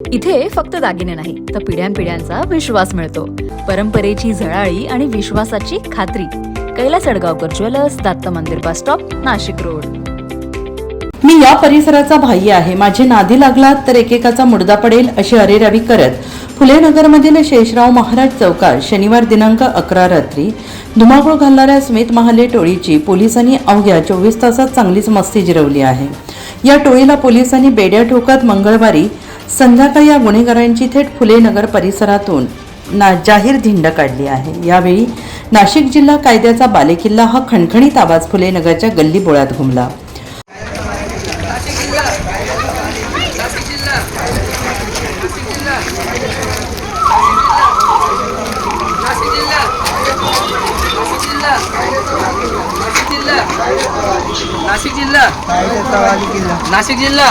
इथे फक्त दागिने नाही तर पिढ्यानपिढ्यांचा विश्वास मिळतो. परंपरेची झळाळी आणि विश्वासाची खात्री. कैलास अडगावकर ज्वेलर्स, दत्त मंदिर बस स्टॉप, नाशिक रोड. मी या परिसराचा भाई आहे. माझे नादी लागलात तर एकेकाचा मुडदा पडेल अशी अरेरावी करत फुलेनगरमधील शेषराव महाराज चौकात शनिवार दिनांक 11 रात्री धुमाकूळ घालणाऱ्या स्मित महाले टोळीची पोलिसांनी अवघ्या 24 तासात चांगलीच मस्ती जिरवली आहे. या टोळीला पोलिसांनी बेड्या ठोकत मंगळवारी संध्याकाळी या गुन्हेगारांची थेट फुलेनगर परिसरातून जाहीर धिंड काढली आहे. यावेळी नाशिक जिल्हा कायद्याचा बालेकिल्ला हा खणखणीत आवाज फुलेनगरच्या गल्ली बोळात घुमला. नाशिक जिल्हा नाशिक जिल्हा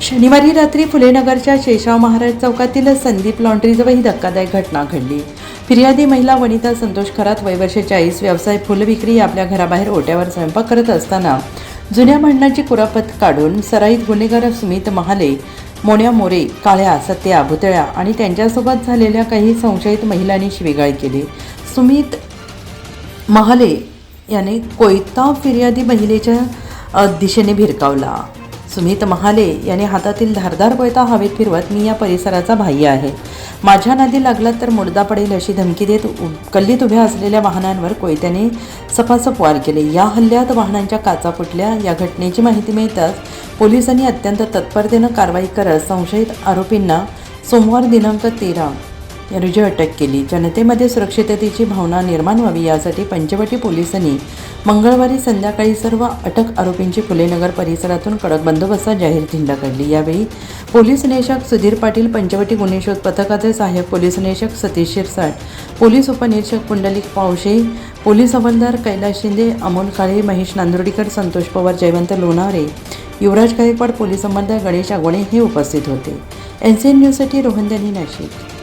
शनिवारी रात्री फुलेनगरच्या शेषराव महाराज चौकातील संदीप लॉन्ड्रीजवळ ही धक्कादायक घटना घडली. फिर्यादी महिला वनिता संतोष खरात, वय वर्ष 40, व्यवसाय फुल विक्री. आपल्या घराबाहेर ओट्यावर स्वयंपाक करत असताना जुन्या भांडणाची कुरापत काढून सराईत गुन्हेगार सुमित महाले, मोन्या मोरे, काळ्या, सत्या, भुतळ्या आणि त्यांच्यासोबत झालेल्या काही संशयित महिलांनी शिवीगाळ केली. सुमित महाले याने कोयता फिर्यादी महिलेच्या दिशेने भिरकावला. सुमित महाले याने हातातील धारदार कोयता हवेत फिरवत मी या परिसराचा भाई आहे, माझ्या नादी लागला तर मुडदा पडेल अशी धमकी देत गल्लीत उभ्या असलेल्या वाहनांवर कोयत्याने सपासप वार केले. या हल्ल्यात वाहनांच्या काचा फुटल्या. या घटनेची माहिती मिळताच पोलिसांनी अत्यंत तत्परतेनं कारवाई करत संशयित आरोपींना सोमवार दिनांक 13 या रोजी अटक केली. जनतेमध्ये सुरक्षिततेची भावना निर्माण व्हावी यासाठी पंचवटी पोलिसांनी मंगळवारी संध्याकाळी सर्व अटक आरोपींची फुलेनगर परिसरातून कडक बंदोबस्तात जाहीर धिंड काढली. यावेळी पोलीस निरीक्षक सुधीर पाटील, पंचवटी गुन्हे शोध पथकाचे सहाय्यक पोलीस निरीक्षक सतीश शिरसाट, पोलीस उपनिरीक्षक पुंडलिक पावशे, पोलीस हवालदार कैलास शिंदे, अमोल काळे, महेश नांदुर्डीकर, संतोष पवार, जयवंत लोणारे, युवराज गायकवाड, पोलीस अंमलदार गणेश आगोणे हे उपस्थित होते. NCN न्यूजसाठी रोहन त्यांनी नाशिक.